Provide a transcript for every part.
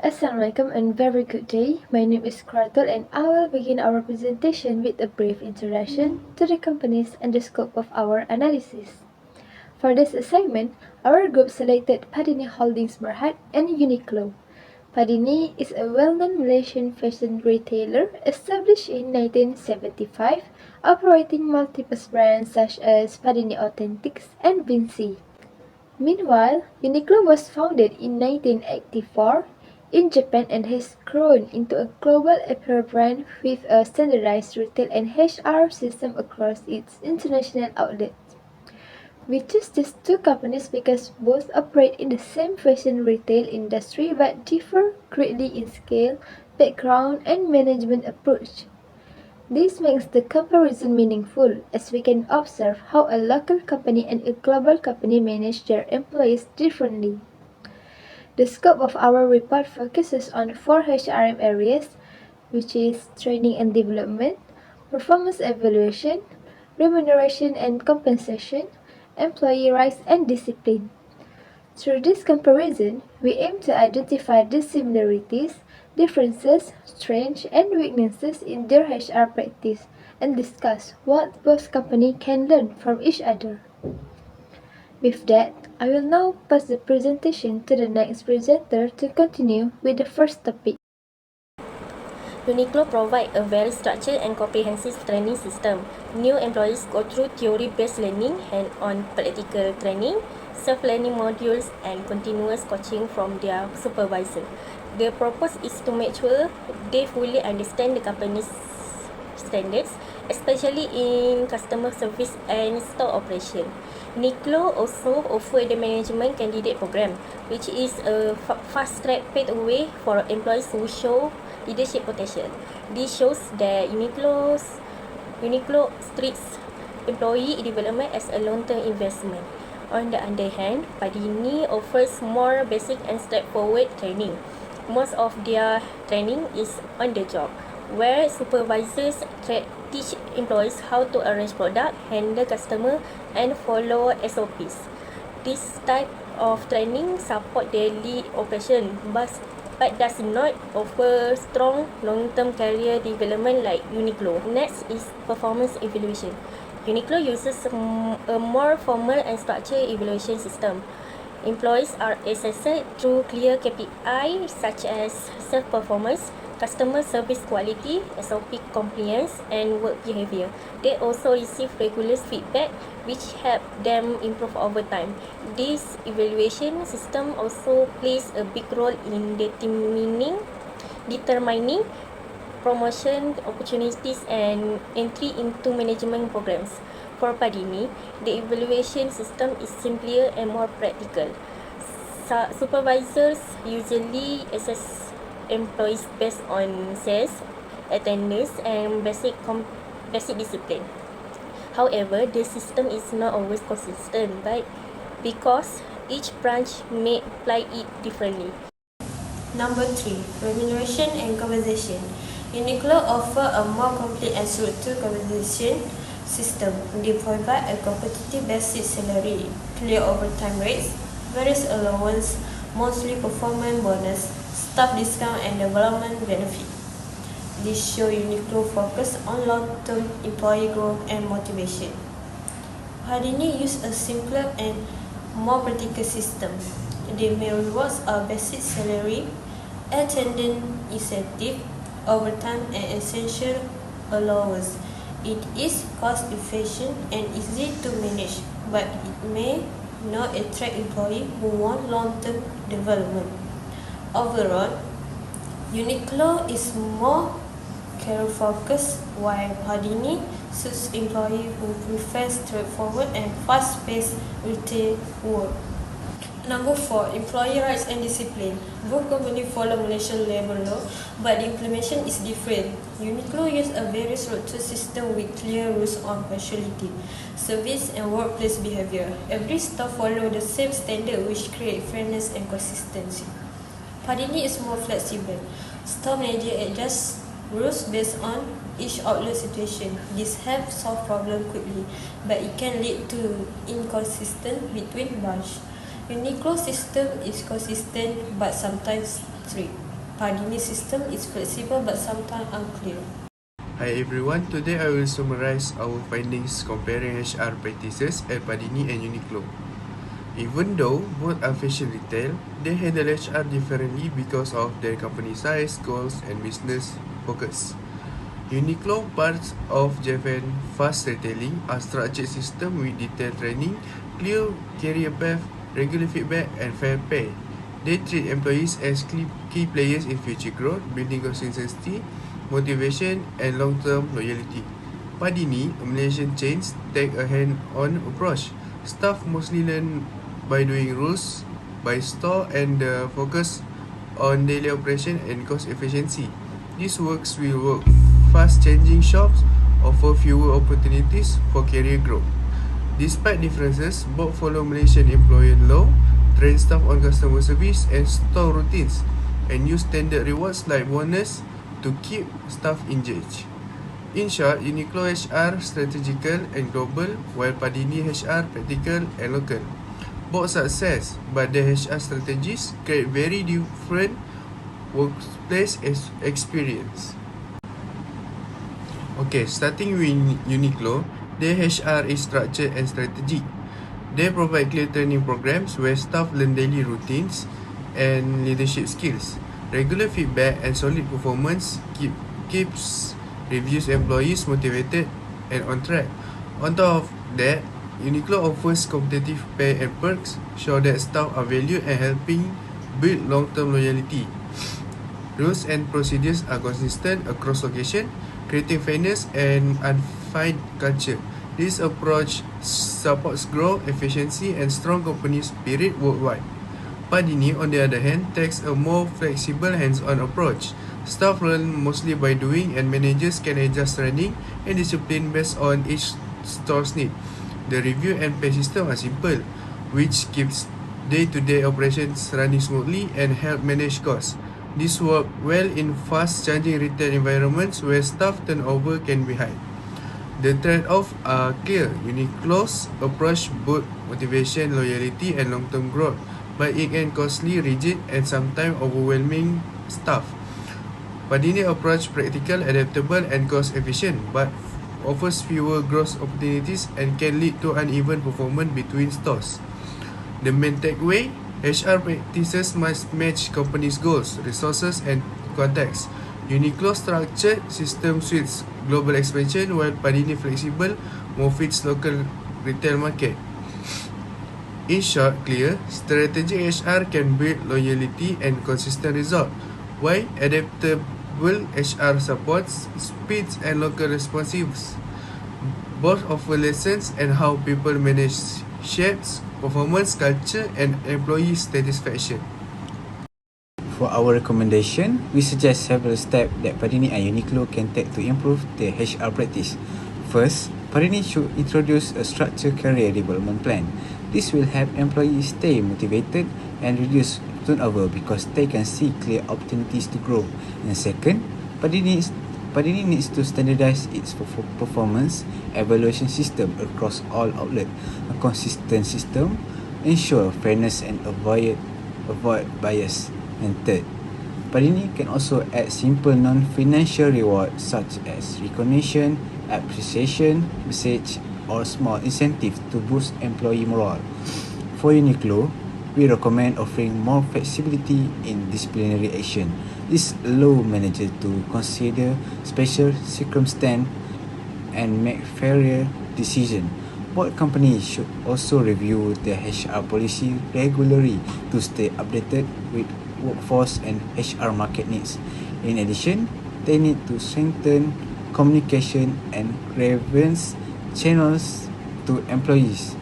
Assalamualaikum and very good day. My name is Kratul and I will begin our presentation with a brief introduction to the companies and the scope of our analysis. For this assignment, our group selected Padini Holdings Berhad and Uniqlo. Padini is a well-known Malaysian fashion retailer established in 1975, operating multiple brands such as Padini Authentics and Vinci. Meanwhile, Uniqlo was founded in 1984 in Japan and has grown into a global apparel brand with a standardized retail and HR system across its international outlets. We choose these two companies because both operate in the same fashion retail industry but differ greatly in scale, background, and management approach. This makes the comparison meaningful, as we can observe how a local company and a global company manage their employees differently. The scope of our report focuses on four HRM areas, which is training and development, performance evaluation, remuneration and compensation, employee rights and discipline. Through this comparison, we aim to identify the similarities, differences, strengths, and weaknesses in their HR practice and discuss what both companies can learn from each other. With that, I will now pass the presentation to the next presenter to continue with the first topic. Uniqlo provides a very structured and comprehensive training system. New employees go through theory-based learning, hand-on practical training, self-learning modules, and continuous coaching from their supervisor. The purpose is to make sure they fully understand the company's standards, especially in customer service and store operation. Uniqlo also offers the management candidate program, which is a fast-track pathway for employees who show leadership potential. This shows that Uniqlo treats employee development as a long-term investment. On the other hand, Padini offers more basic and straightforward training. Most of their training is on the job, where supervisors teach employees how to arrange product, handle customer, and follow SOPs. This type of training support daily operation, but does not offer strong long-term career development like Uniqlo. Next is performance evaluation. Uniqlo uses a more formal and structured evaluation system. Employees are assessed through clear KPI such as self-performance, customer service quality, SOP compliance, and work behavior. They also receive regular feedback which help them improve over time. This evaluation system also plays a big role in determining promotion opportunities and entry into management programs. For Padini, the evaluation system is simpler and more practical. Supervisors usually assess employees based on sales, attendance, and basic discipline. However, the system is not always consistent, but because each branch may apply it differently. Number 3. Remuneration and compensation. Uniqlo offer a more complete and structured compensation system. They provide a competitive basic salary, clear overtime rates, various allowance, monthly performance bonus, staff discount, and development benefit. This show Uniqlo focus on long-term employee growth and motivation. Padini use a simpler and more practical system. The main rewards are basic salary, attendance incentive, overtime, and essential allowance. It is cost efficient and easy to manage, but it may not attract employees who want long-term development. Overall, Uniqlo is more career-focused, while Padini suits employees who prefer straightforward and fast-paced retail work. Number 4. Employee rights and discipline. Both companies follow Malaysian labour law, but the implementation is different. Uniqlo uses a very structured system with clear rules on punctuality, service, and workplace behaviour. Every store follows the same standard, which creates fairness and consistency. Padini is more flexible. Store manager adjusts rules based on each outlet situation. This helps solve problems quickly, but it can lead to inconsistent between branches. Uniqlo system is consistent but sometimes strict. Padini system is flexible but sometimes unclear. Hi everyone, today I will summarize our findings comparing HR practices at Padini and Uniqlo. Even though both are fashion retail, they handle HR differently because of their company size, goals and business focus. Uniqlo, parts of Japan fast retailing, are structured system with detailed training, clear career path, regular feedback and fair pay. They treat employees as key players in future growth, building consistency, motivation and long-term loyalty. Padini, a Malaysian chain, take a hand-on approach. Staff mostly learn by doing rules by store and focus on daily operation and cost efficiency. This works will work fast-changing shops offer fewer opportunities for career growth. Despite differences, both follow Malaysian employer law, train staff on customer service and store routines, and use standard rewards like bonus to keep staff engaged. In short, Uniqlo HR strategical and global, while Padini HR practical and local. Both success, but the HR strategies create very different workplace experience. Okay, starting with Uniqlo, their HR is structured and strategic. They provide clear training programs where staff learn daily routines and leadership skills. Regular feedback and solid performance keeps reviews employees motivated and on track. On top of that, Uniqlo offers competitive pay and perks, show that staff are valued and helping build long-term loyalty. Rules and procedures are consistent across locations, creating fairness and unified culture. This approach supports growth, efficiency, and strong company spirit worldwide. Padini, on the other hand, takes a more flexible, hands-on approach. Staff learn mostly by doing, and managers can adjust training and discipline based on each store's need. The review and pay system are simple, which keeps day-to-day operations running smoothly and help manage costs. This works well in fast-changing retail environments where staff turnover can be high. The trade-offs are clear. Uniqlo's approach boosts motivation, loyalty, and long-term growth, but it can costly, rigid, and sometimes overwhelming staff. Padini approach practical, adaptable, and cost-efficient, but offers fewer growth opportunities and can lead to uneven performance between stores. The main takeaway: HR practices must match companies' goals, resources, and context. Uniqlo structured system suits global expansion, while Padini flexible more fits local retail market. In short, clear, strategic HR can build loyalty and consistent result, while adaptable HR supports speeds and local responsiveness. Both offer lessons and how people manage shapes performance culture and employee satisfaction. For our recommendation, we suggest several steps that Padini and Uniqlo can take to improve their HR practice. First, Padini should introduce a structured career development plan. This will help employees stay motivated and reduce turnover because they can see clear opportunities to grow. And second, Padini needs to standardize its performance evaluation system across all outlets. A consistent system ensure fairness and avoid bias. And third, Padini can also add simple non-financial rewards such as recognition, appreciation, message, or small incentives to boost employee morale. For Uniqlo, we recommend offering more flexibility in disciplinary action. This allows managers to consider special circumstances and make fairer decisions. Both companies should also review their HR policy regularly to stay updated with workforce and HR market needs. In addition, they need to strengthen communication and grievance channels to employees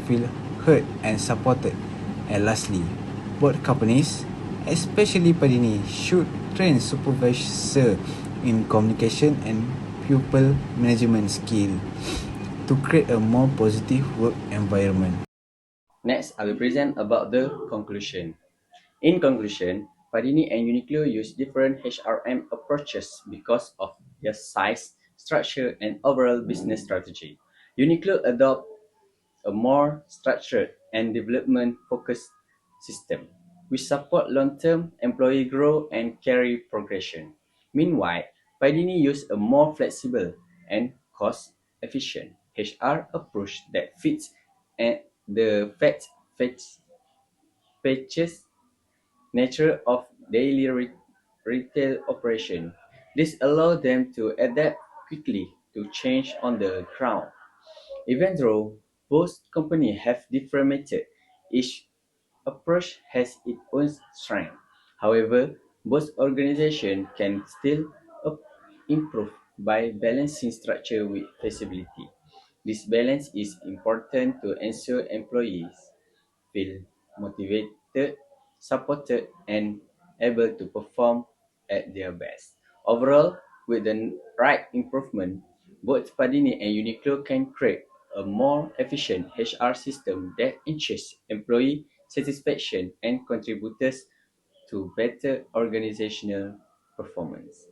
feel heard and supported. And lastly, both companies, especially Padini, should train supervisors in communication and pupil management skill to create a more positive work environment. Next, I will present about the conclusion. In conclusion, Padini and Uniqlo use different HRM approaches because of their size, structure, and overall business strategy. Uniqlo adopt a more structured and development-focused system, which support long-term employee growth and career progression. Meanwhile, Padini use a more flexible and cost-efficient HR approach that fits the fetches nature of daily retail operation. This allows them to adapt quickly to change on the ground. Even though both companies have different methods, each approach has its own strength. However, both organizations can still improve by balancing structure with flexibility. This balance is important to ensure employees feel motivated, supported, and able to perform at their best. Overall, with the right improvement, both Padini and Uniqlo can create a more efficient HR system that ensures employee satisfaction and contributes to better organizational performance.